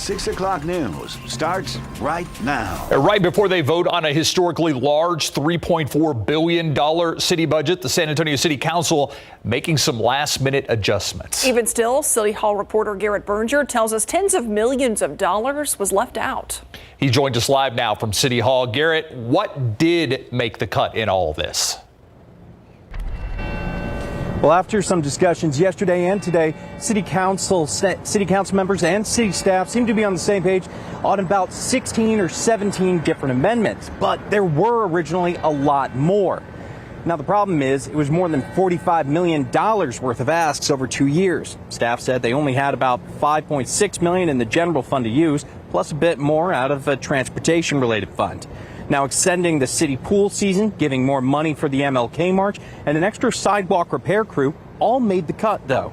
6 o'clock news starts right now. Right before they vote on a historically large $3.4 billion city budget, the San Antonio City Council making some last-minute adjustments. Even still, City Hall reporter Garrett Berger tells us tens of millions of dollars was left out. He joins us live now from City Hall. Garrett, what did make the cut in all of this? Well, after some discussions yesterday and today, City Council members and city staff seem to be on the same page on about 16 or 17 different amendments, but there were originally a lot more. Now, the problem is it was more than $45 million worth of asks over 2 years. Staff said they only had about $5.6 million in the general fund to use, plus a bit more out of a transportation-related fund. Now extending the city pool season, giving more money for the MLK March, and an extra sidewalk repair crew all made the cut, though.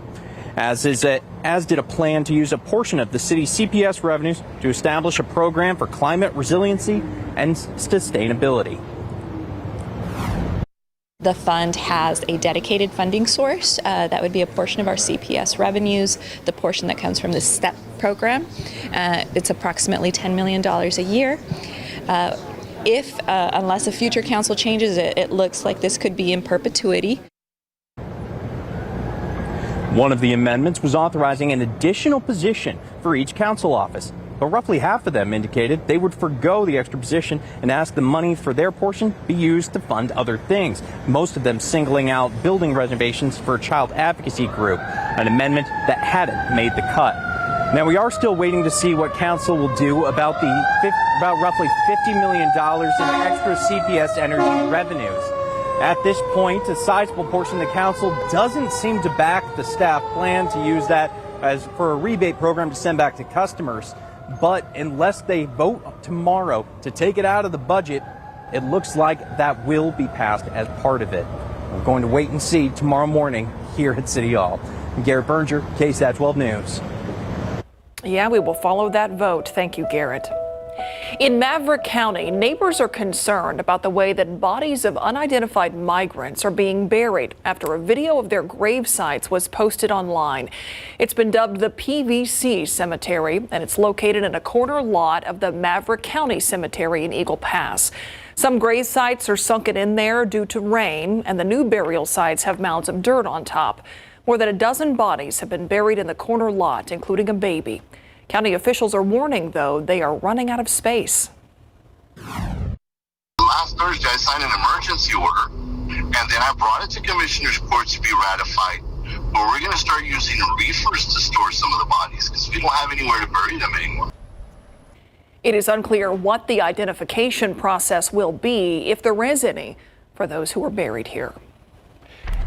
As did a plan to use a portion of the city's CPS revenues to establish a program for climate resiliency and sustainability. The fund has a dedicated funding source. That would be a portion of our CPS revenues, the portion that comes from the STEP program. It's approximately $10 million a year. Unless a future council changes it, it looks like this could be in perpetuity. One of the amendments was authorizing an additional position for each council office, but roughly half of them indicated they would forgo the extra position and ask the money for their portion be used to fund other things, most of them singling out building renovations for a child advocacy group, an amendment that hadn't made the cut. Now, we are still waiting to see what council will do about roughly $50 million in extra CPS energy revenues. At this point, a sizable portion of the council doesn't seem to back the staff plan to use that as for a rebate program to send back to customers. But unless they vote tomorrow to take it out of the budget, it looks like that will be passed as part of it. We're going to wait and see tomorrow morning here at City Hall. I'm Garrett Berger, KSAT 12 News. Yeah, we will follow that vote. Thank you, Garrett. In Maverick County, neighbors are concerned about the way that bodies of unidentified migrants are being buried after a video of their grave sites was posted online. It's been dubbed the PVC Cemetery, and it's located in a corner lot of the Maverick County Cemetery in Eagle Pass. Some grave sites are sunken in there due to rain, and the new burial sites have mounds of dirt on top. More than a dozen bodies have been buried in the corner lot, including a baby. County officials are warning, though, they are running out of space. Last Thursday, I signed an emergency order, and then I brought it to Commissioner's Court to be ratified. But we're going to start using reefers to store some of the bodies because we don't have anywhere to bury them anymore. It is unclear what the identification process will be, if there is any, for those who are buried here.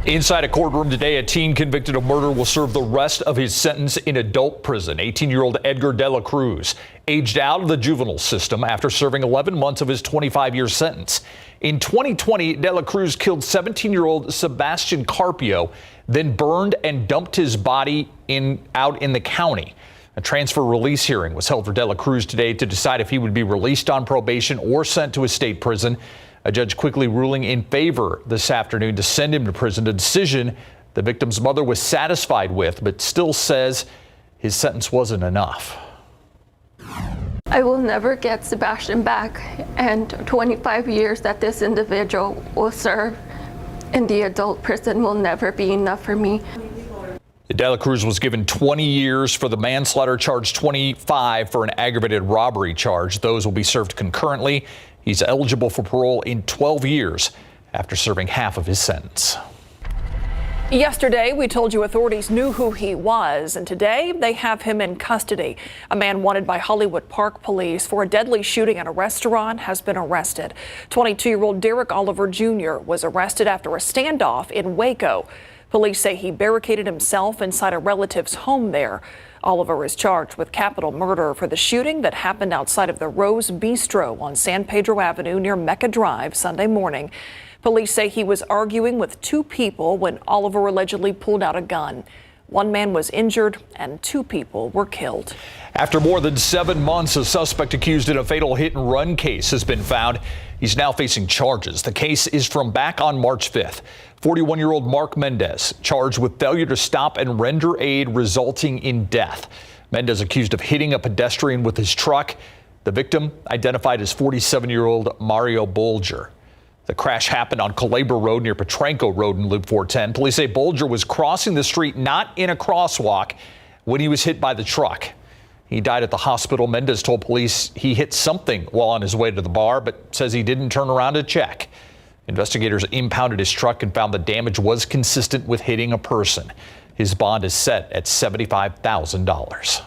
Inside a courtroom today, a teen convicted of murder will serve the rest of his sentence in adult prison. 18-year-old Edgar De La Cruz aged out of the juvenile system after serving 11 months of his 25-year sentence. In 2020, De La Cruz killed 17-year-old Sebastian Carpio, then burned and dumped his body out in the county. A transfer release hearing was held for De La Cruz today to decide if he would be released on probation or sent to a state prison. A judge quickly ruling in favor this afternoon to send him to prison, a decision the victim's mother was satisfied with, but still says his sentence wasn't enough. I will never get Sebastian back, and 25 years that this individual will serve in the adult prison will never be enough for me. De La Cruz was given 20 years for the manslaughter charge, 25 for an aggravated robbery charge. Those will be served concurrently. He's eligible for parole in 12 years after serving half of his sentence. Yesterday, we told you authorities knew who he was, and today they have him in custody. A man wanted by Hollywood Park police for a deadly shooting at a restaurant has been arrested. 22-year-old Derek Oliver Jr. was arrested after a standoff in Waco. Police say he barricaded himself inside a relative's home there. Oliver is charged with capital murder for the shooting that happened outside of the Rose Bistro on San Pedro Avenue near Mecca Drive Sunday morning. Police say he was arguing with two people when Oliver allegedly pulled out a gun. One man was injured and two people were killed. After more than 7 months, a suspect accused in a fatal hit-and-run case has been found. He's now facing charges. The case is from back on March 5th. 41-year-old Mark Mendez charged with failure to stop and render aid resulting in death. Mendez accused of hitting a pedestrian with his truck. The victim identified as 47-year-old Mario Bolger. The crash happened on Calabria Road near Petranco Road in Loop 410. Police say Bolger was crossing the street, not in a crosswalk, when he was hit by the truck. He died at the hospital. Mendez told police he hit something while on his way to the bar, but says he didn't turn around to check. Investigators impounded his truck and found the damage was consistent with hitting a person. His bond is set at $75,000.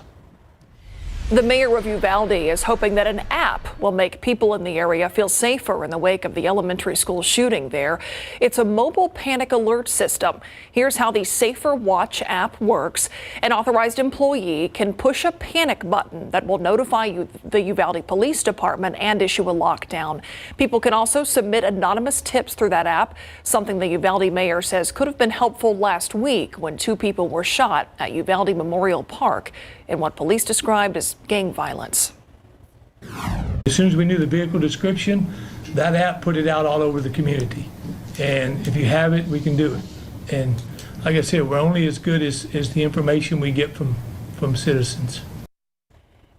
The mayor of Uvalde is hoping that an app will make people in the area feel safer in the wake of the elementary school shooting there. It's a mobile panic alert system. Here's how the Safer Watch app works. An authorized employee can push a panic button that will notify the Uvalde Police Department and issue a lockdown. People can also submit anonymous tips through that app, something the Uvalde mayor says could have been helpful last week when 2 people were shot at Uvalde Memorial Park in what police described as gang violence. As soon as we knew the vehicle description, that app put it out all over the community. And if you have it, we can do it. And like I said, we're only as good as the information we get from citizens.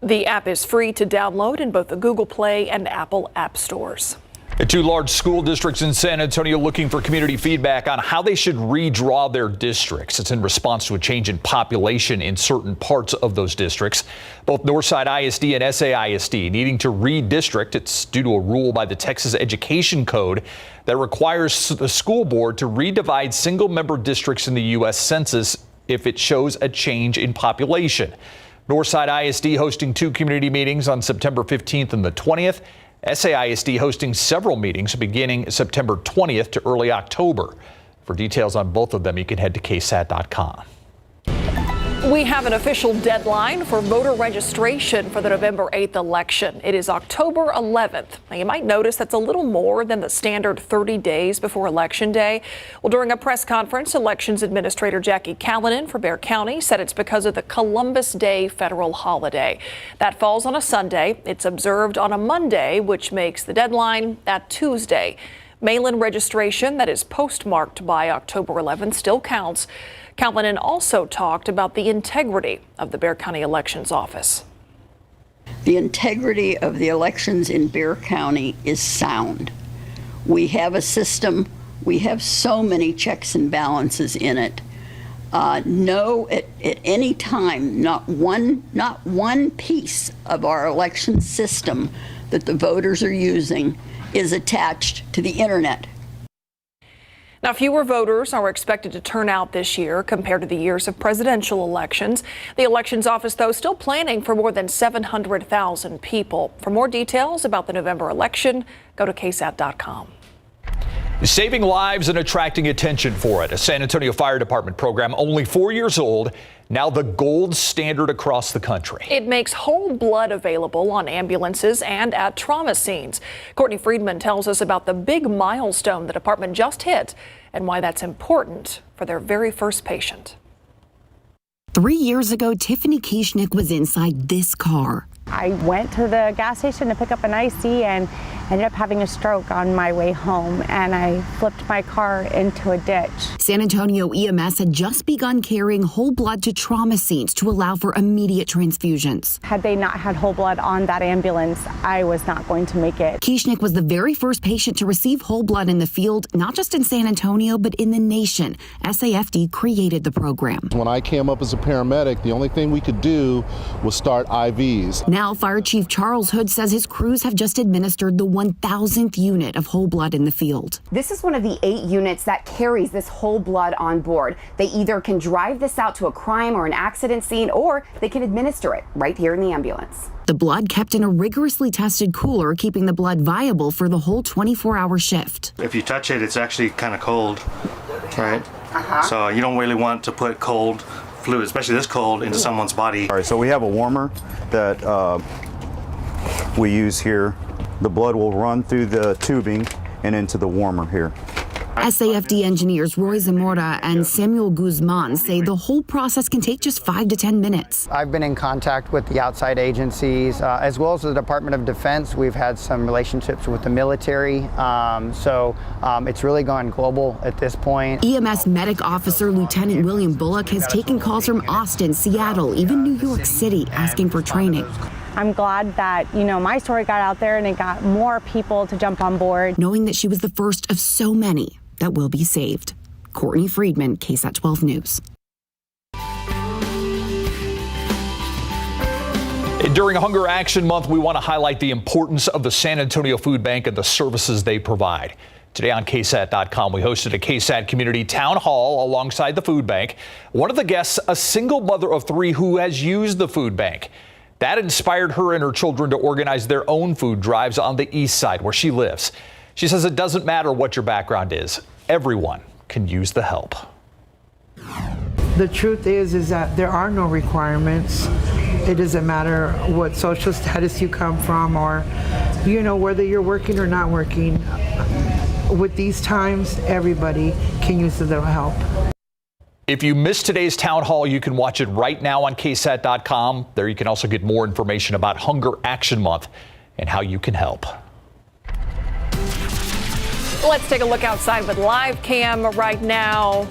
The app is free to download in both the Google Play and Apple app stores. The 2 large school districts in San Antonio looking for community feedback on how they should redraw their districts. It's in response to a change in population in certain parts of those districts. Both Northside ISD and SAISD needing to redistrict. It's due to a rule by the Texas Education Code that requires the school board to redivide single-member districts in the U.S. Census if it shows a change in population. Northside ISD hosting 2 community meetings on September 15th and the 20th. SAISD hosting several meetings beginning September 20th to early October. For details on both of them, you can head to KSAT.com. We have an official deadline for voter registration for the November 8th election. It is October 11th. Now, you might notice that's a little more than the standard 30 days before Election Day. Well, during a press conference, Elections Administrator Jackie Callanan for Bexar County said it's because of the Columbus Day federal holiday. That falls on a Sunday. It's observed on a Monday, which makes the deadline that Tuesday. Mail-in registration that is postmarked by October 11th still counts. Callanan also talked about the integrity of the Bexar County Elections Office. The integrity of the elections in Bexar County is sound. We have a system. We have so many checks and balances in it. No, at any time, not one piece of our election system that the voters are using is attached to the internet. Now, fewer voters are expected to turn out this year compared to the years of presidential elections. The Elections Office, though, still planning for more than 700,000 people. For more details about the November election, go to KSAT.com. Saving lives and attracting attention for it. A San Antonio Fire Department program only 4 years old, now the gold standard across the country. It makes whole blood available on ambulances and at trauma scenes. Courtney Friedman tells us about the big milestone the department just hit and why that's important for their very first patient. 3 years ago, Tiffany Kieschnick was inside this car. I went to the gas station to pick up an IC and ended up having a stroke on my way home, and I flipped my car into a ditch. San Antonio EMS had just begun carrying whole blood to trauma scenes to allow for immediate transfusions. Had they not had whole blood on that ambulance, I was not going to make it. Kieschnick was the very first patient to receive whole blood in the field, not just in San Antonio, but in the nation. SAFD created the program. When I came up as a paramedic, the only thing we could do was start IVs. Now, Fire Chief Charles Hood says his crews have just administered the 1,000th unit of whole blood in the field. This is one of the 8 units that carries this whole blood on board. They either can drive this out to a crime or an accident scene, or they can administer it right here in the ambulance. The blood kept in a rigorously tested cooler, keeping the blood viable for the whole 24-hour shift. If you touch it, it's actually kind of cold, right? So you don't really want to put cold fluid, especially this cold, into someone's body. All right, so we have a warmer that we use here. The blood will run through the tubing and into the warmer here. SAFD engineers Roy Zamora and Samuel Guzman say the whole process can take just 5 to 10 minutes. I've been in contact with the outside agencies, as well as the Department of Defense. We've had some relationships with the military, so it's really gone global at this point. EMS medic officer Lieutenant William Bullock has taken calls from Austin, Seattle, even New York City, asking for training. I'm glad that, my story got out there and it got more people to jump on board. Knowing that she was the first of so many that will be saved. Courtney Friedman, KSAT 12 News. During Hunger Action Month, we want to highlight the importance of the San Antonio Food Bank and the services they provide. Today on KSAT.com, we hosted a KSAT community town hall alongside the food bank. One of the guests, a single mother of 3 who has used the food bank. That inspired her and her children to organize their own food drives on the east side where she lives. She says it doesn't matter what your background is. Everyone can use the help. The truth is that there are no requirements. It doesn't matter what social status you come from or, whether you're working or not working. With these times, everybody can use a little help. If you missed today's town hall, you can watch it right now on KSAT.com. There you can also get more information about Hunger Action Month and how you can help. Let's take a look outside with live cam right now.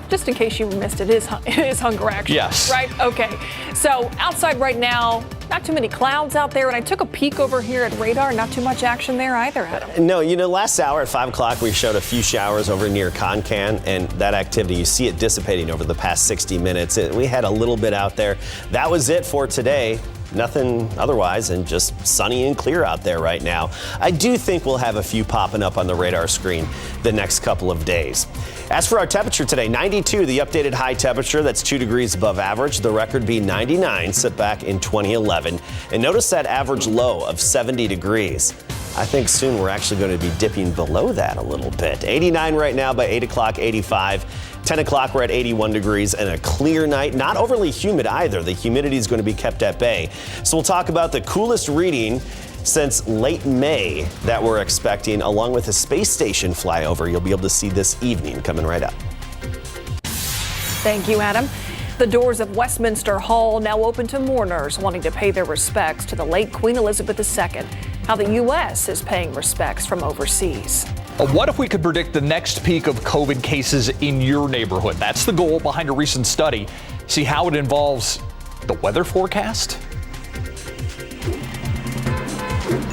Just in case you missed it, it is Hunger Action. Yes. Right? Okay. So outside right now, not too many clouds out there. And I took a peek over here at radar. Not too much action there either, Adam. No, last hour at 5 o'clock, we showed a few showers over near Concan. And that activity, you see it dissipating over the past 60 minutes. We had a little bit out there. That was it for today. Nothing otherwise, and just sunny and clear out there right now. I do think we'll have a few popping up on the radar screen the next couple of days. As for our temperature today, 92, the updated high temperature. That's 2 degrees above average. The record being 99, set back in 2011. And notice that average low of 70 degrees. I think soon we're actually going to be dipping below that a little bit. 89 right now, by 8 o'clock, 85. 10 o'clock, we're at 81 degrees and a clear night. Not overly humid either. The humidity is going to be kept at bay. So we'll talk about the coolest reading since late May that we're expecting, along with a space station flyover you'll be able to see this evening coming right up. Thank you, Adam. The doors of Westminster Hall now open to mourners wanting to pay their respects to the late Queen Elizabeth II. How the U.S. is paying respects from overseas. What if we could predict the next peak of COVID cases in your neighborhood? That's the goal behind a recent study. See how it involves the weather forecast?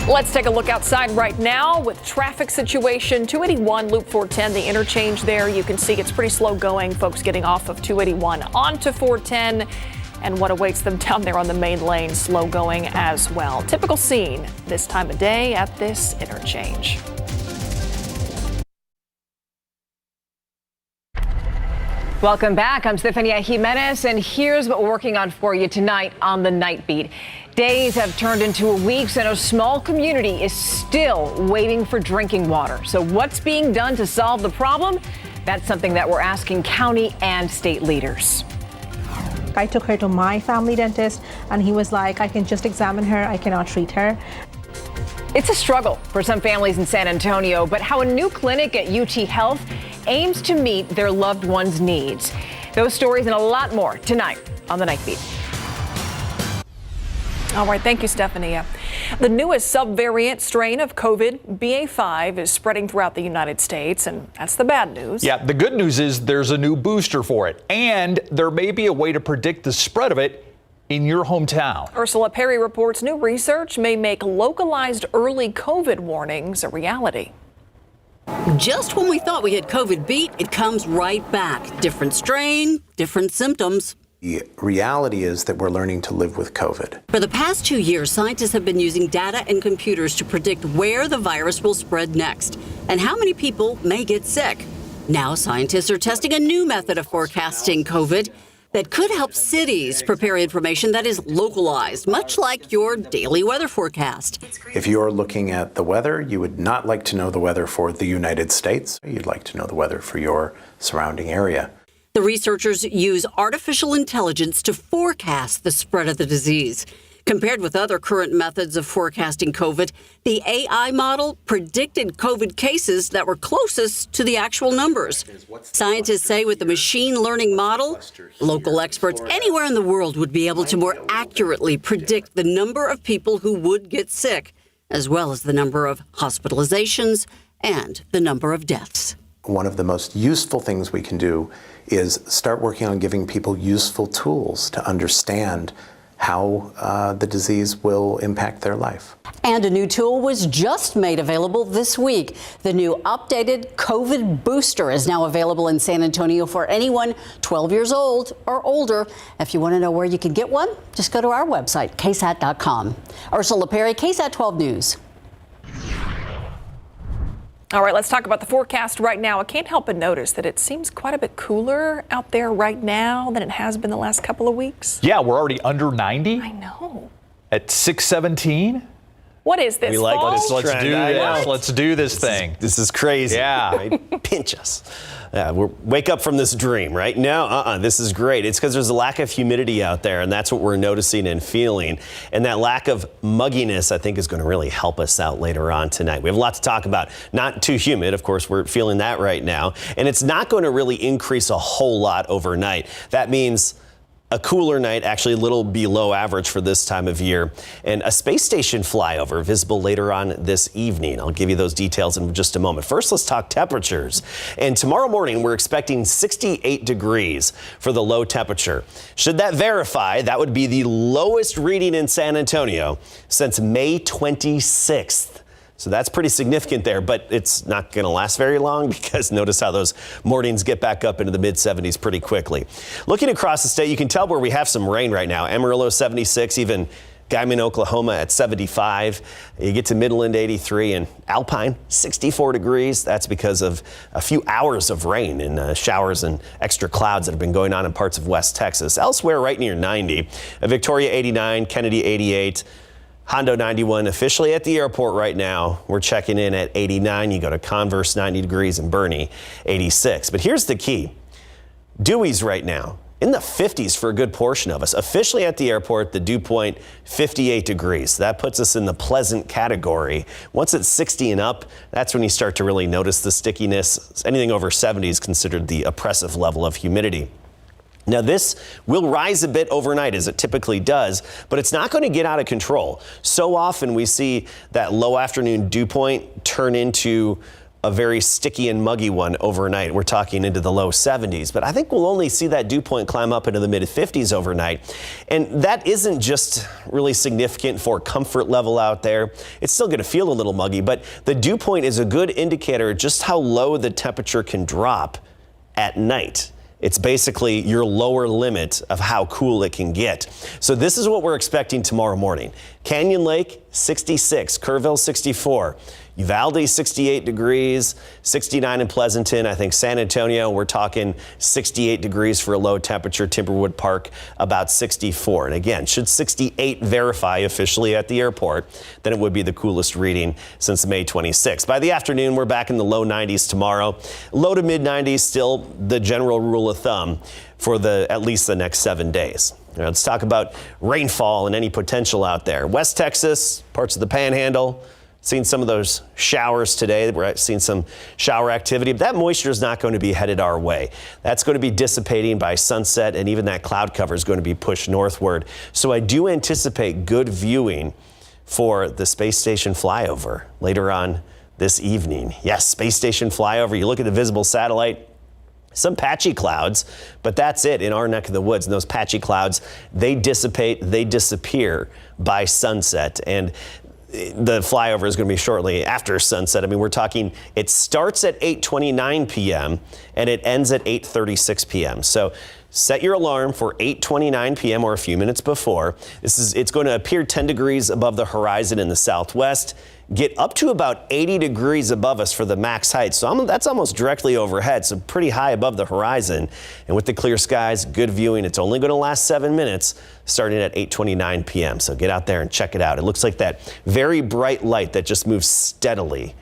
Let's take a look outside right now with traffic situation. 281 Loop 410, the interchange there. You can see it's pretty slow going. Folks getting off of 281 onto 410. And what awaits them down there on the main lane, slow going as well. Typical scene this time of day at this interchange. Welcome back. I'm Stefania Jimenez, and here's what we're working on for you tonight on the Night Beat. Days have turned into weeks, and a small community is still waiting for drinking water. So what's being done to solve the problem? That's something that we're asking county and state leaders. I took her to my family dentist, and he was like, I can just examine her, I cannot treat her. It's a struggle for some families in San Antonio, but how a new clinic at UT Health aims to meet their loved ones' needs. Those stories and a lot more tonight on the Night Beat. All right, thank you, Stefania. The newest subvariant strain of COVID, BA5, is spreading throughout the United States, and that's the bad news. Yeah, the good news is there's a new booster for it, and there may be a way to predict the spread of it in your hometown. Ursula Perry reports new research may make localized early COVID warnings a reality. Just when we thought we had COVID beat, it comes right back. Different strain, different symptoms. The reality is that we're learning to live with COVID. For the past 2 years, scientists have been using data and computers to predict where the virus will spread next and how many people may get sick. Now scientists are testing a new method of forecasting COVID that could help cities prepare information that is localized, much like your daily weather forecast. If you're looking at the weather, you would not like to know the weather for the United States. You'd like to know the weather for your surrounding area. The researchers use artificial intelligence to forecast the spread of the disease. Compared with other current methods of forecasting COVID, the AI model predicted COVID cases that were closest to the actual numbers. Scientists say with the machine learning model, local experts anywhere in the world would be able to more accurately predict the number of people who would get sick, as well as the number of hospitalizations and the number of deaths. One of the most useful things we can do is start working on giving people useful tools to understand how the disease will impact their life. And a new tool was just made available this week. The new updated COVID booster is now available in San Antonio for anyone 12 years old or older. If you want to know where you can get one, just go to our website, KSAT.com. Ursula Perry, KSAT 12 News. All right, let's talk about the forecast right now. I can't help but notice that it seems quite a bit cooler out there right now than it has been the last couple of weeks. Yeah, we're already under 90. I know. At 617. What is this? We like fall? this Let's trend. do I know. this. Let's do this thing. This is crazy. Yeah. Right? Pinch us. Yeah, wake up from this dream, right? No, this is great. It's because there's a lack of humidity out there, and that's what we're noticing and feeling. And that lack of mugginess, I think, is going to really help us out later on tonight. We have a lot to talk about. Not too humid, of course, we're feeling that right now. And it's not going to really increase a whole lot overnight. That means a cooler night, actually a little below average for this time of year, and a space station flyover visible later on this evening. I'll give you those details in just a moment. First, let's talk temperatures. And tomorrow morning, we're expecting 68 degrees for the low temperature. Should that verify, that would be the lowest reading in San Antonio since May 26th. So that's pretty significant there, but it's not going to last very long because notice how those mornings get back up into the mid-70s pretty quickly. Looking across the state, you can tell where we have some rain right now. Amarillo 76, even Guyman, Oklahoma at 75. You get to Midland 83 and Alpine 64 degrees. That's because of a few hours of rain and showers and extra clouds that have been going on in parts of West Texas. Elsewhere right near 90. Victoria 89, Kennedy 88. Hondo 91 officially at the airport right now. We're checking in at 89. You go to Converse 90 degrees and Bernie 86. But here's the key. Dewey's right now in the 50s for a good portion of us. Officially at the airport, the dew point 58 degrees. That puts us in the pleasant category. Once it's 60 and up, that's when you start to really notice the stickiness. Anything over 70 is considered the oppressive level of humidity. Now, this will rise a bit overnight, as it typically does, but it's not going to get out of control. So often we see that low afternoon dew point turn into a very sticky and muggy one overnight. We're talking into the low 70s, but I think we'll only see that dew point climb up into the mid 50s overnight. And that isn't just really significant for comfort level out there. It's still going to feel a little muggy, but the dew point is a good indicator just how low the temperature can drop at night. It's basically your lower limit of how cool it can get. So this is what we're expecting tomorrow morning. Canyon Lake, 66. Kerrville, 64. Uvalde, 68 degrees. 69 in Pleasanton. I think San Antonio, we're talking 68 degrees for a low temperature. Timberwood Park, about 64. And again, should 68 verify officially at the airport, then it would be the coolest reading since May 26th. By the afternoon, we're back in the low 90s tomorrow. Low to mid 90s, still the general rule of thumb for at least the next 7 days. Now, let's talk about rainfall and any potential out there. West Texas, parts of the Panhandle, seen some of those showers today. We're seeing some shower activity. But that moisture is not going to be headed our way. That's going to be dissipating by sunset, and even that cloud cover is going to be pushed northward. So I do anticipate good viewing for the space station flyover later on this evening. Yes, space station flyover. You look at the visible satellite. Some patchy clouds, but that's it in our neck of the woods. And those patchy clouds, they dissipate, they disappear by sunset. And the flyover is going to be shortly after sunset. I mean, we're talking, it starts at 8:29 p.m. and it ends at 8:36 p.m. So set your alarm for 8:29 p.m. or a few minutes before. It's going to appear 10 degrees above the horizon in the southwest. Get up to about 80 degrees above us for the max height. So that's almost directly overhead, so pretty high above the horizon. And with the clear skies, good viewing. It's only going to last 7 minutes, starting at 8:29 p.m. So get out there and check it out. It looks like that very bright light that just moves steadily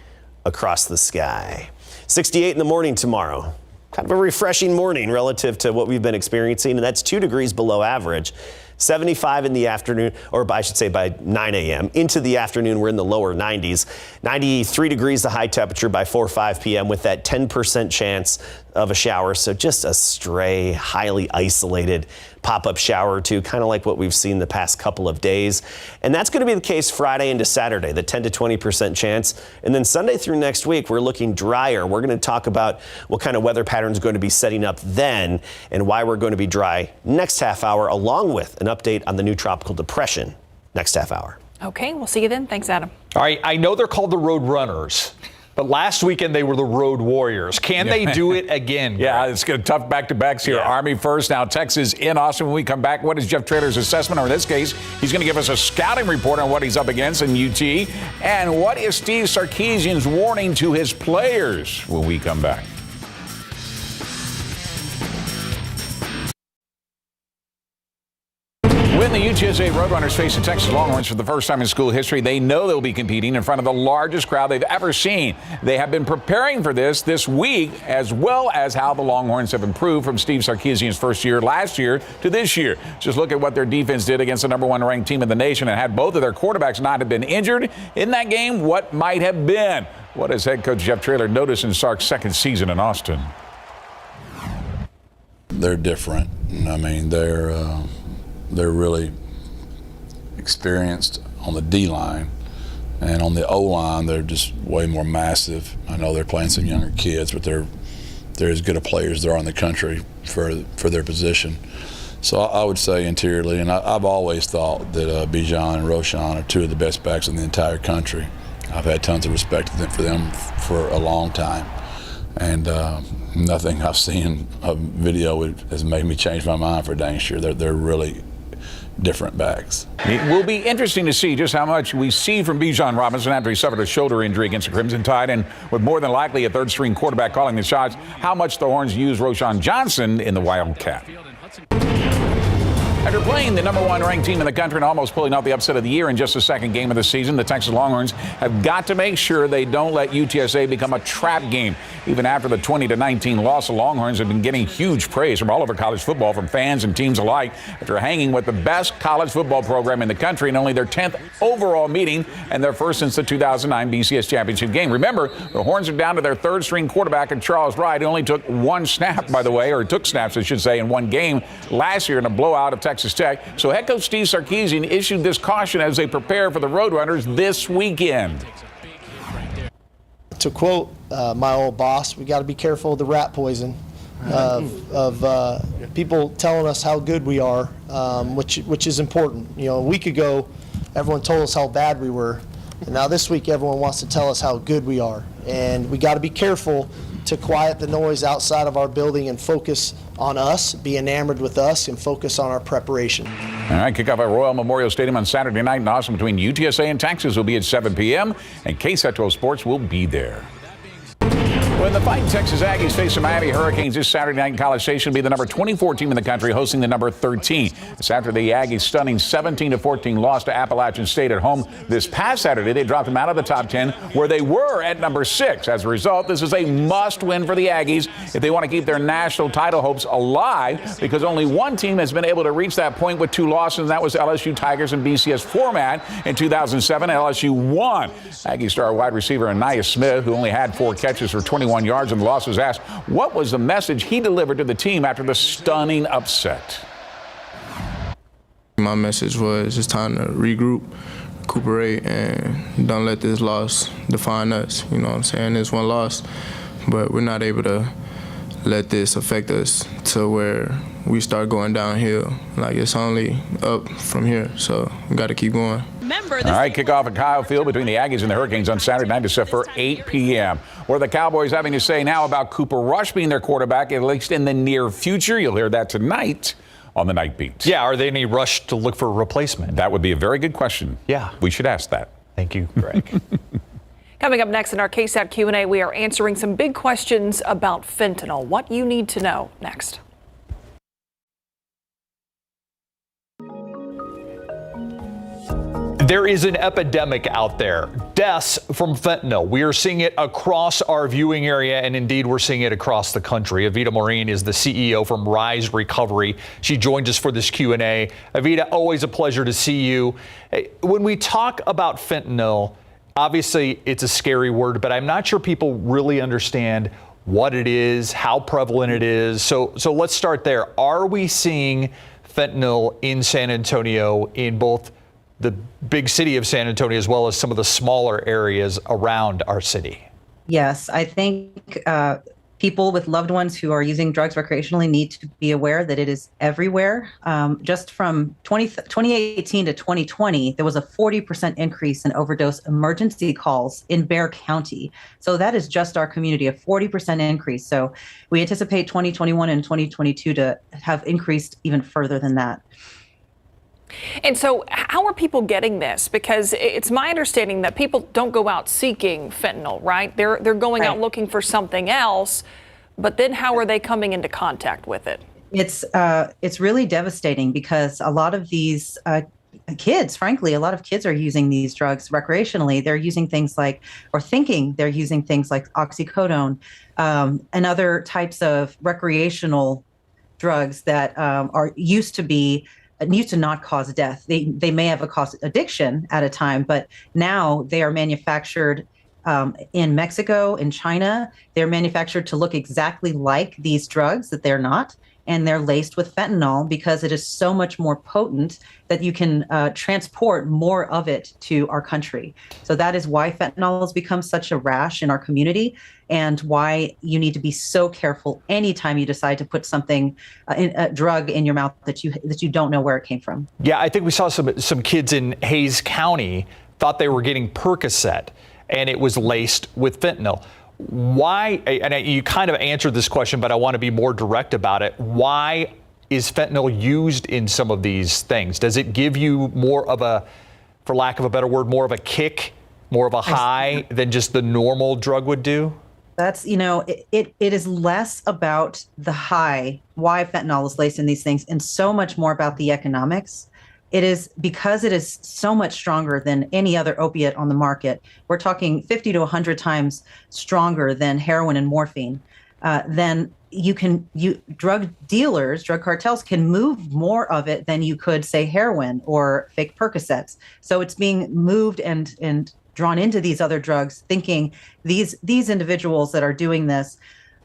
across the sky. 68 in the morning tomorrow. Kind of a refreshing morning relative to what we've been experiencing, and that's 2 degrees below average. 75 in the afternoon, or I should say by 9 a.m. Into the afternoon, we're in the lower 90s. 93 degrees the high temperature by 4 or 5 p.m. with that 10% chance of a shower. So just a stray, highly isolated pop-up shower or two, kind of like what we've seen the past couple of days. And that's going to be the case Friday into Saturday, the 10 to 20% chance. And then Sunday through next week, we're looking drier. We're going to talk about what kind of weather patterns are going to be setting up then and why we're going to be dry next half hour, along with an update on the new tropical depression next half hour. Okay, we'll see you then. Thanks, Adam. All right, I know they're called the Road Runners, but last weekend they were the Road Warriors. Can they do it again? Yeah, it's got tough back-to-backs here. Yeah. Army first, now Texas in Austin. When we come back, what is Jeff Traylor's assessment? Or in this case, he's going to give us a scouting report on what he's up against in UT. And what is Steve Sarkisian's warning to his players when we come back? When the UTSA Roadrunners face the Texas Longhorns for the first time in school history, they know they'll be competing in front of the largest crowd they've ever seen. They have been preparing for this week, as well as how the Longhorns have improved from Steve Sarkisian's first year last year to this year. Just look at what their defense did against the number one ranked team in the nation, and had both of their quarterbacks not have been injured in that game, what might have been? What does head coach Jeff Traylor notice in Sark's second season in Austin? They're different. I mean, they're really experienced on the D-line, and on the O-line, they're just way more massive. I know they're playing some younger kids, but they're as good a players there are in the country for their position. So I would say interiorly, and I've always thought that Bijan and Roshan are two of the best backs in the entire country. I've had tons of respect for them for a long time, and nothing I've seen a video has made me change my mind for dang sure. They're really different backs. It will be interesting to see just how much we see from Bijan Robinson after he suffered a shoulder injury against the Crimson Tide, and with more than likely a third-string quarterback calling the shots, how much the Horns use Roshan Johnson in the Wildcat. After playing the number one ranked team in the country and almost pulling out the upset of the year in just the second game of the season, the Texas Longhorns have got to make sure they don't let UTSA become a trap game. Even after the 20-19 loss, the Longhorns have been getting huge praise from all over college football, from fans and teams alike, after hanging with the best college football program in the country in only their 10th overall meeting and their first since the 2009 BCS championship game. Remember, the Horns are down to their third-string quarterback in Charles Wright, who only took one snap, by the way, or took snaps, I should say, in one game last year in a blowout of Texas Tech. So head coach Steve Sarkisian issued this caution as they prepare for the Roadrunners this weekend. To quote my old boss, we got to be careful of the rat poison of people telling us how good we are, which is important. You know, a week ago, everyone told us how bad we were, and now this week, everyone wants to tell us how good we are. And we got to be careful to quiet the noise outside of our building and focus on us, be enamored with us, and focus on our preparation. All right, kickoff at Royal Memorial Stadium on Saturday night in Austin between UTSA and Texas will be at 7 p.m., and KSAT 12 Sports will be there. When the Fighting Texas Aggies face the Miami Hurricanes this Saturday night in College Station, will be the number 24 team in the country hosting the number 13. It's after the Aggies' stunning 17-14 loss to Appalachian State at home this past Saturday. They dropped them out of the top 10, where they were at number 6. As a result, this is a must-win for the Aggies if they want to keep their national title hopes alive, because only one team has been able to reach that point with 2 losses, and that was LSU Tigers in BCS format in 2007. LSU won. Aggie star wide receiver Anais Smith, who only had 4 catches for 21 yards in the loss, was asked what was the message he delivered to the team after the stunning upset. My message was it's time to regroup, recuperate, and don't let this loss define us. You know what I'm saying? It's one loss, but we're not able to let this affect us to where we start going downhill. Like, it's only up from here, so we got to keep going. All right, kickoff at Kyle Field between the Aggies and the Hurricanes on Saturday night is set for 8 p.m. What are the Cowboys having to say now about Cooper Rush being their quarterback, at least in the near future? You'll hear that tonight on the Night Beat. Yeah, are they any rush to look for a replacement? That would be a very good question. Yeah. We should ask that. Thank you, Greg. Coming up next in our KSAT Q&A, we are answering some big questions about fentanyl. What you need to know next. There is an epidemic out there. Deaths from fentanyl. We are seeing it across our viewing area, and indeed we're seeing it across the country. Avita Maureen is the CEO from Rise Recovery. She joins us for this Q&A. Avita, always a pleasure to see you. When we talk about fentanyl, obviously it's a scary word, but I'm not sure people really understand what it is, how prevalent it is. So let's start there. Are we seeing fentanyl in San Antonio, in both the big city of San Antonio as well as some of the smaller areas around our city? Yes, I think people with loved ones who are using drugs recreationally need to be aware that it is everywhere. Just from 2018 to 2020, there was a 40% increase in overdose emergency calls in Bexar County. So that is just our community, a 40% increase. So we anticipate 2021 and 2022 to have increased even further than that. And so how are people getting this? Because it's my understanding that people don't go out seeking fentanyl, right? They're going out looking for something else, but then how are they coming into contact with it? It's really devastating because a lot of these kids, frankly, a lot of kids are using these drugs recreationally. They're using things like, or thinking they're using things like oxycodone and other types of recreational drugs that used to not cause death. They may have caused addiction at a time, but now they are manufactured in Mexico, in China. They're manufactured to look exactly like these drugs that they're not, and they're laced with fentanyl because it is so much more potent that you can transport more of it to our country. So that is why fentanyl has become such a rash in our community, and why you need to be so careful anytime you decide to put something, a drug in your mouth that you don't know where it came from. Yeah, I think we saw some kids in Hayes County thought they were getting Percocet, and it was laced with fentanyl. Why, and you kind of answered this question, but I want to be more direct about it. Why is fentanyl used in some of these things? Does it give you more of a, for lack of a better word, more of a kick, more of a high than just the normal drug would do? That's, it is less about the high, why fentanyl is laced in these things, and so much more about the economics. It is because it is so much stronger than any other opiate on the market. We're talking 50 to 100 times stronger than heroin and morphine. Then drug dealers, drug cartels can move more of it than you could, say, heroin or fake Percocets. So it's being moved and drawn into these other drugs, thinking these individuals that are doing this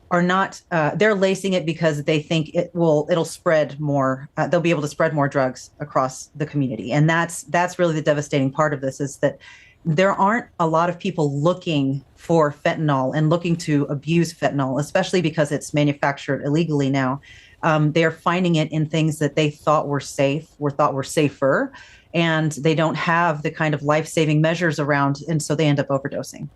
are not, they're lacing it because they think it'll spread more, they'll be able to spread more drugs across the community. And that's really the devastating part of this, is that there aren't a lot of people looking for fentanyl and looking to abuse fentanyl, especially because it's manufactured illegally now. They're finding it in things that they thought were safe, or thought were safer, and they don't have the kind of life-saving measures around, and so they end up overdosing.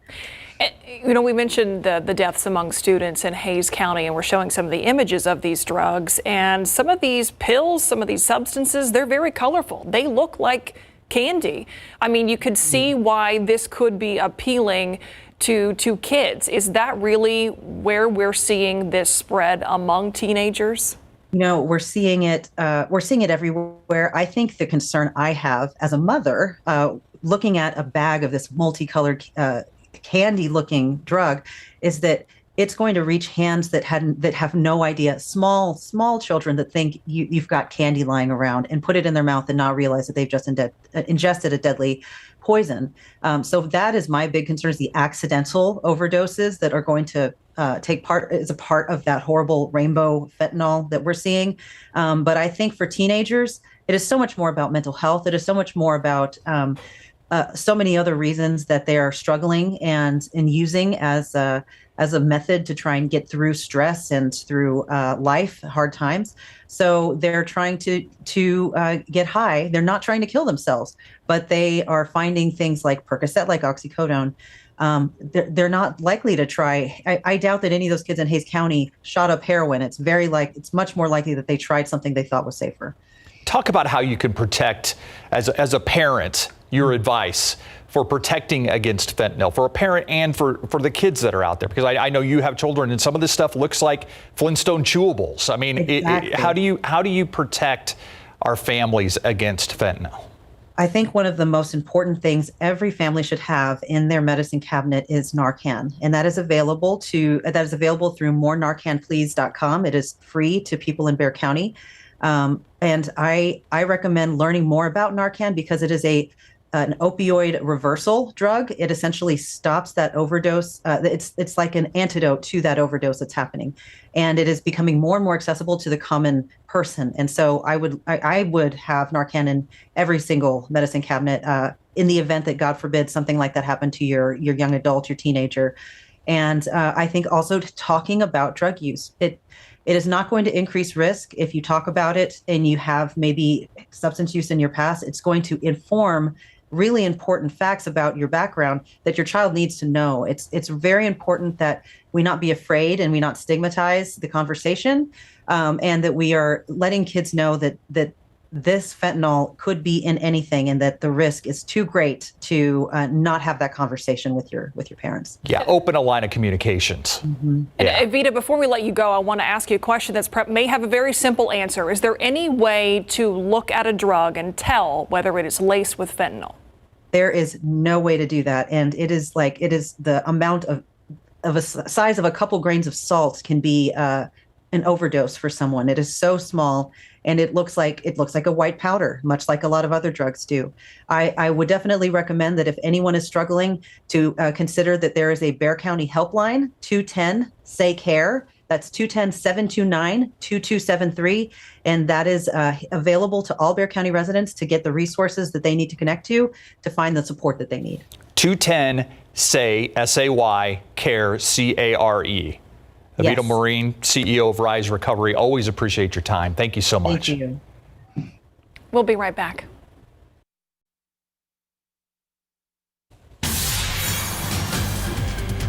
We mentioned the deaths among students in Hayes County, and we're showing some of the images of these drugs. And some of these pills, some of these substances, they're very colorful. They look like candy. I mean, you could see why this could be appealing to kids. Is that really where we're seeing this spread among teenagers? We're seeing it everywhere. I think the concern I have as a mother, looking at a bag of this multicolored candy-looking drug, is that it's going to reach hands that have no idea. Small children that think you've got candy lying around and put it in their mouth and not realize that they've just ingested a deadly poison. So that is my big concern, is the accidental overdoses that are going to take part as a part of that horrible rainbow fentanyl that we're seeing. But I think for teenagers, it is so much more about mental health. It is so much more about so many other reasons that they are struggling and using as a method to try and get through stress and through life, hard times. So they're trying to get high. They're not trying to kill themselves, but they are finding things like Percocet, like oxycodone. They're not likely to try. I doubt that any of those kids in Hayes County shot up heroin. It's much more likely that they tried something they thought was safer. Talk about how you can protect, as a parent, your advice for protecting against fentanyl, for a parent and for the kids that are out there, because I know you have children, and some of this stuff looks like Flintstone chewables. I mean, exactly. How do you protect our families against fentanyl? I think one of the most important things every family should have in their medicine cabinet is Narcan, and that is available through morenarcanplease.com. It is free to people in Bexar County, and I recommend learning more about Narcan because it is an opioid reversal drug. It essentially stops that overdose. It's like an antidote to that overdose that's happening, and it is becoming more and more accessible to the common person. And so I would have Narcan in every single medicine cabinet in the event that, God forbid, something like that happened to your young adult, your teenager. And I think also talking about drug use. It is not going to increase risk if you talk about it and you have maybe substance use in your past. It's going to inform really important facts about your background that your child needs to know. It's very important that we not be afraid and we not stigmatize the conversation, and that we are letting kids know that this fentanyl could be in anything and that the risk is too great to not have that conversation with your parents. Yeah, open a line of communications. Mm-hmm. And Evita, before we let you go, I want to ask you a question that's may have a very simple answer. Is there any way to look at a drug and tell whether it is laced with fentanyl? There is no way to do that. And it is the amount of a size of a couple grains of salt can be an overdose for someone. It is so small, and it looks like a white powder, much like a lot of other drugs do. I would definitely recommend that if anyone is struggling to consider that there is a Bexar County helpline, 210-SAY-CARE. That's 210-729-2273. And that is available to all Bexar County residents to get the resources that they need to connect to find the support that they need. 210-SAY, S-A-Y-CARE, C-A-R-E. Yes. Evita Marine, CEO of Rise Recovery, always appreciate your time. Thank you so much. Thank you. We'll be right back.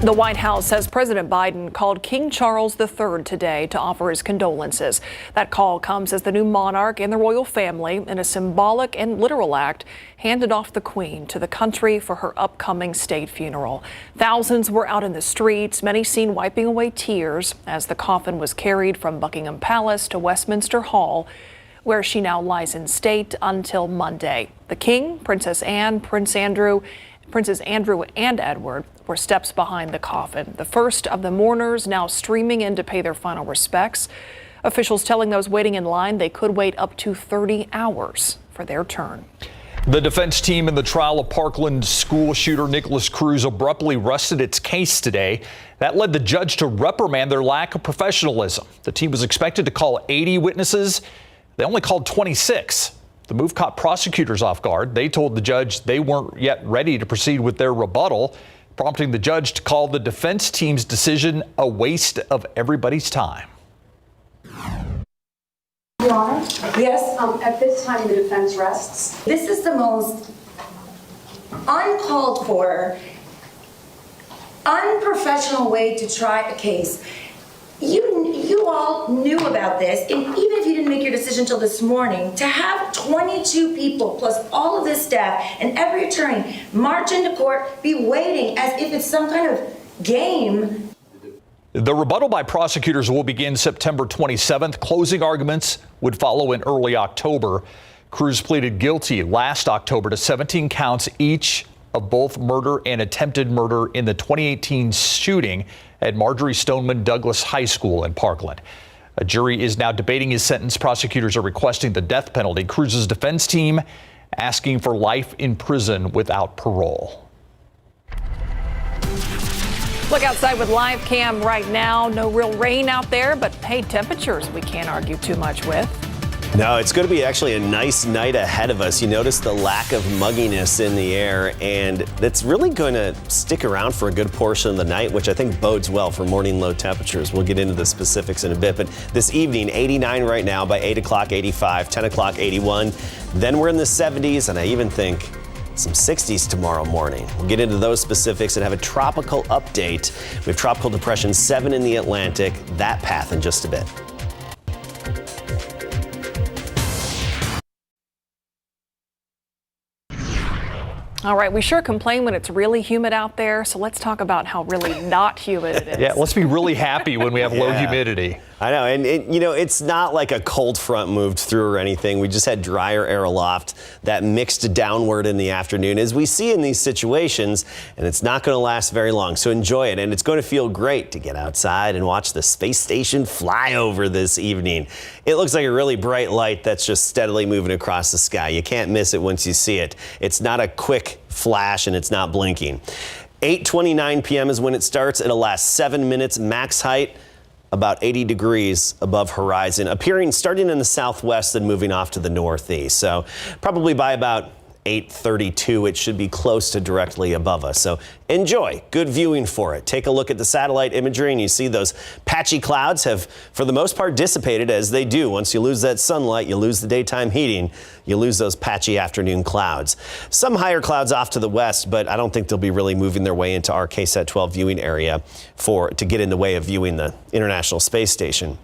The White House says President Biden called King Charles III today to offer his condolences. That call comes as the new monarch and the royal family, in a symbolic and literal act, handed off the Queen to the country for her upcoming state funeral. Thousands were out in the streets, many seen wiping away tears as the coffin was carried from Buckingham Palace to Westminster Hall, where she now lies in state until Monday. The King, Princess Anne, Princes Andrew and Edward were steps behind the coffin. The first of the mourners now streaming in to pay their final respects. Officials telling those waiting in line they could wait up to 30 hours for their turn. The defense team in the trial of Parkland school shooter Nicholas Cruz abruptly rested its case today. That led the judge to reprimand their lack of professionalism. The team was expected to call 80 witnesses. They only called 26. The move caught prosecutors off guard. They told the judge they weren't yet ready to proceed with their rebuttal, prompting the judge to call the defense team's decision a waste of everybody's time. Your Honor? Yes. At this time, the defense rests. This is the most uncalled for, unprofessional way to try a case. You all knew about this, and even if you didn't make your decision till this morning, to have 22 people plus all of this staff and every attorney march into court, be waiting as if it's some kind of game. The rebuttal by prosecutors will begin September 27th. Closing arguments would follow in early October. Cruz pleaded guilty last October to 17 counts each of both murder and attempted murder in the 2018 shooting at Marjorie Stoneman Douglas High School in Parkland. A jury is now debating his sentence. Prosecutors are requesting the death penalty. Cruz's defense team asking for life in prison without parole. Look outside with live cam right now. No real rain out there, but hey, temperatures we can't argue too much with. No, it's going to be actually a nice night ahead of us. You notice the lack of mugginess in the air, and that's really going to stick around for a good portion of the night, which I think bodes well for morning low temperatures. We'll get into the specifics in a bit, but this evening, 89 right now, by 8 o'clock, 85, 10 o'clock, 81. Then we're in the 70s, and I even think some 60s tomorrow morning. We'll get into those specifics and have a tropical update. We have Tropical Depression 7 in the Atlantic, that path in just a bit. All right, we sure complain when it's really humid out there, so let's talk about how really not humid it is. Yeah, let's be really happy when we have low humidity. I know, and it's not like a cold front moved through or anything. We just had drier air aloft that mixed downward in the afternoon, as we see in these situations, and it's not going to last very long. So enjoy it, and it's going to feel great to get outside and watch the space station Flyover this evening. It looks like a really bright light that's just steadily moving across the sky. You can't miss it once you see it. It's not a quick flash, and it's not blinking. 8:29 p.m. is when it starts. It'll last 7 minutes, max height about 80 degrees above horizon, appearing starting in the southwest and moving off to the northeast. So probably by about 8:32, it should be close to directly above us. So enjoy. Good viewing for it. Take a look at the satellite imagery and you see those patchy clouds have, for the most part, dissipated, as they do. Once you lose that sunlight, you lose the daytime heating, you lose those patchy afternoon clouds. Some higher clouds off to the west, but I don't think they'll be really moving their way into our KSAT 12 viewing area to get in the way of viewing the International Space Station.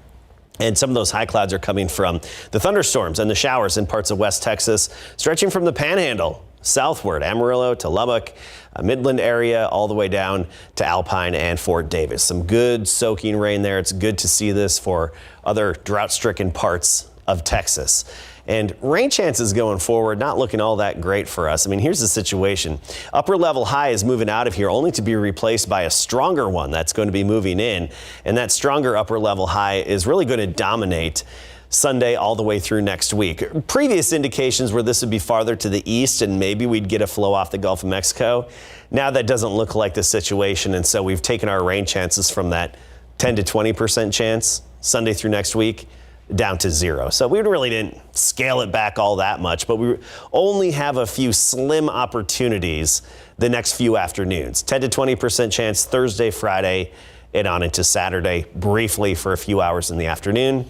And some of those high clouds are coming from the thunderstorms and the showers in parts of West Texas, stretching from the Panhandle southward, Amarillo to Lubbock, Midland area, all the way down to Alpine and Fort Davis. Some good soaking rain there. It's good to see this for other drought-stricken parts of Texas. And rain chances going forward, not looking all that great for us. I mean, here's the situation. Upper level high is moving out of here only to be replaced by a stronger one that's going to be moving in. And that stronger upper level high is really going to dominate Sunday all the way through next week. Previous indications were this would be farther to the east and maybe we'd get a flow off the Gulf of Mexico. Now that doesn't look like the situation. And so we've taken our rain chances from that 10 to 20% chance Sunday through next week down to 0. So we really didn't scale it back all that much, but we only have a few slim opportunities the next few afternoons. 10 to 20% chance Thursday, Friday, and on into Saturday, briefly for a few hours in the afternoon.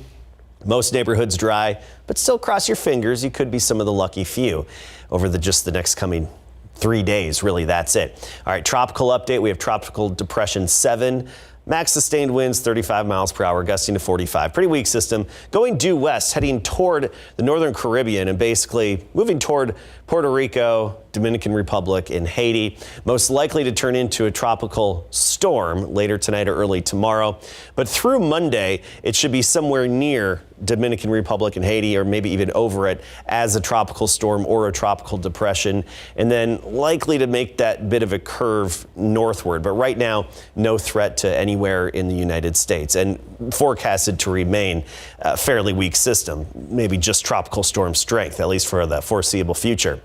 Most neighborhoods dry, but still cross your fingers. You could be some of the lucky few over just the next coming 3 days. Really, that's it. All right, tropical update. We have Tropical Depression 7. Max sustained winds 35 miles per hour, gusting to 45. Pretty weak system. Going due west, heading toward the northern Caribbean and basically moving toward Puerto Rico, Dominican Republic, and Haiti. Most likely to turn into a tropical storm later tonight or early tomorrow. But through Monday, it should be somewhere near Dominican Republic and Haiti, or maybe even over it, as a tropical storm or a tropical depression, and then likely to make that bit of a curve northward. But right now, no threat to anywhere in the United States, and forecasted to remain a fairly weak system, maybe just tropical storm strength, at least for the foreseeable future.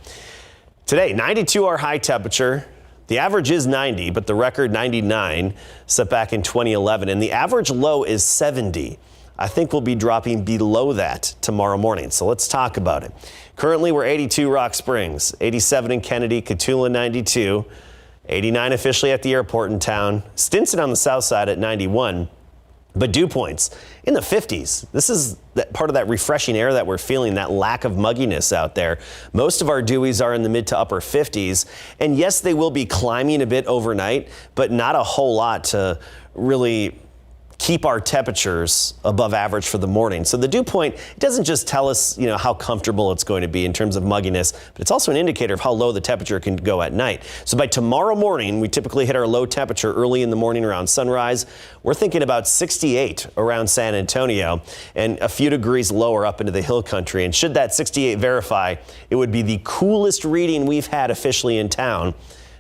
Today, 92 our high temperature. The average is 90, but the record 99 set back in 2011, and the average low is 70. I think we'll be dropping below that tomorrow morning. So let's talk about it. Currently, we're 82 Rock Springs, 87 in Kennedy, Cotulla 92, 89 officially at the airport in town, Stinson on the south side at 91, but dew points in the 50s. This is part of that refreshing air that we're feeling, that lack of mugginess out there. Most of our dewies are in the mid to upper 50s. And yes, they will be climbing a bit overnight, but not a whole lot to really keep our temperatures above average for the morning. So the dew point, it doesn't just tell us, how comfortable it's going to be in terms of mugginess, but it's also an indicator of how low the temperature can go at night. So by tomorrow morning, we typically hit our low temperature early in the morning around sunrise. We're thinking about 68 around San Antonio and a few degrees lower up into the hill country. And should that 68 verify, it would be the coolest reading we've had officially in town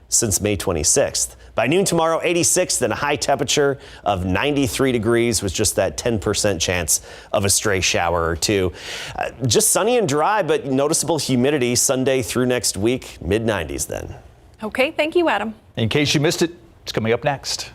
since May 26th. By noon tomorrow, 86, then a high temperature of 93 degrees with just that 10% chance of a stray shower or two. Just sunny and dry, but noticeable humidity Sunday through next week, mid-90s then. Okay, thank you, Adam. In case you missed it, it's coming up next.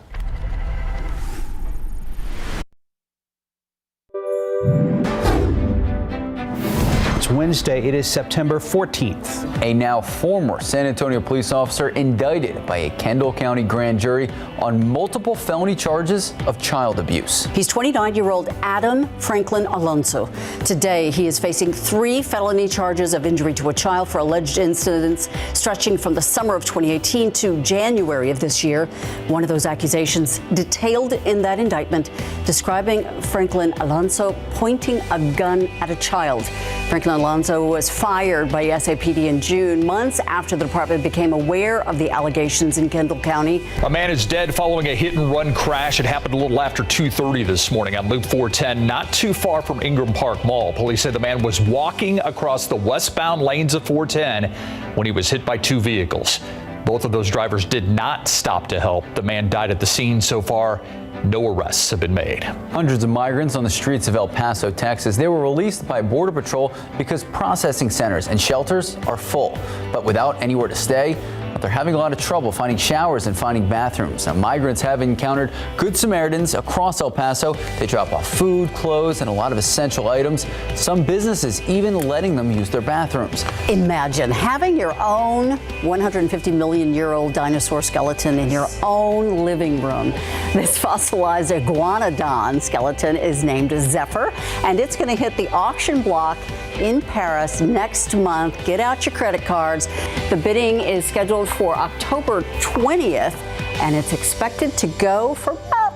It's Wednesday. It is September 14th. A now former San Antonio police officer indicted by a Kendall County grand jury on multiple felony charges of child abuse. He's 29-year-old Adam Franklin Alonso. Today, he is facing 3 felony charges of injury to a child for alleged incidents stretching from the summer of 2018 to January of this year. One of those accusations detailed in that indictment describing Franklin Alonso pointing a gun at a child. Franklin Alonso was fired by SAPD in June, months after the department became aware of the allegations in Kendall County. A man is dead following a hit-and-run crash. It happened a little after 2:30 this morning on Loop 410, not too far from Ingram Park Mall. Police said the man was walking across the westbound lanes of 410 when he was hit by two vehicles. Both of those drivers did not stop to help. The man died at the scene. So far, no arrests have been made. Hundreds of migrants on the streets of El Paso, Texas. They were released by Border Patrol because processing centers and shelters are full, but without anywhere to stay. But they're having a lot of trouble finding showers and finding bathrooms. Now, migrants have encountered Good Samaritans across El Paso. They drop off food, clothes, and a lot of essential items. Some businesses even letting them use their bathrooms. Imagine having your own 150-million-year-old dinosaur skeleton in your own living room. This fossilized iguanodon skeleton is named Zephyr, and it's going to hit the auction block in Paris next month. Get out your credit cards. The bidding is scheduled for October 20th, and it's expected to go for about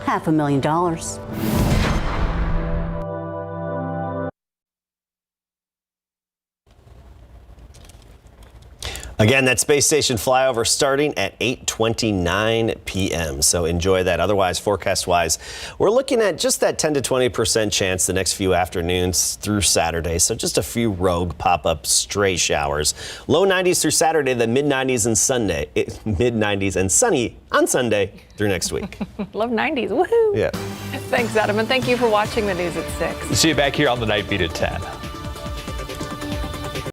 $500,000. Again, that space station flyover starting at 8:29 p.m. So enjoy that. Otherwise, forecast-wise, we're looking at just that 10 to 20% chance the next few afternoons through Saturday. So just a few rogue pop-up stray showers. Low 90s through Saturday, the mid-90s and Sunday. Mid-90s and sunny on Sunday through next week. Love 90s. Woohoo. Yeah. Thanks, Adam. And thank you for watching the news at 6. See you back here on the Night Beat at 10.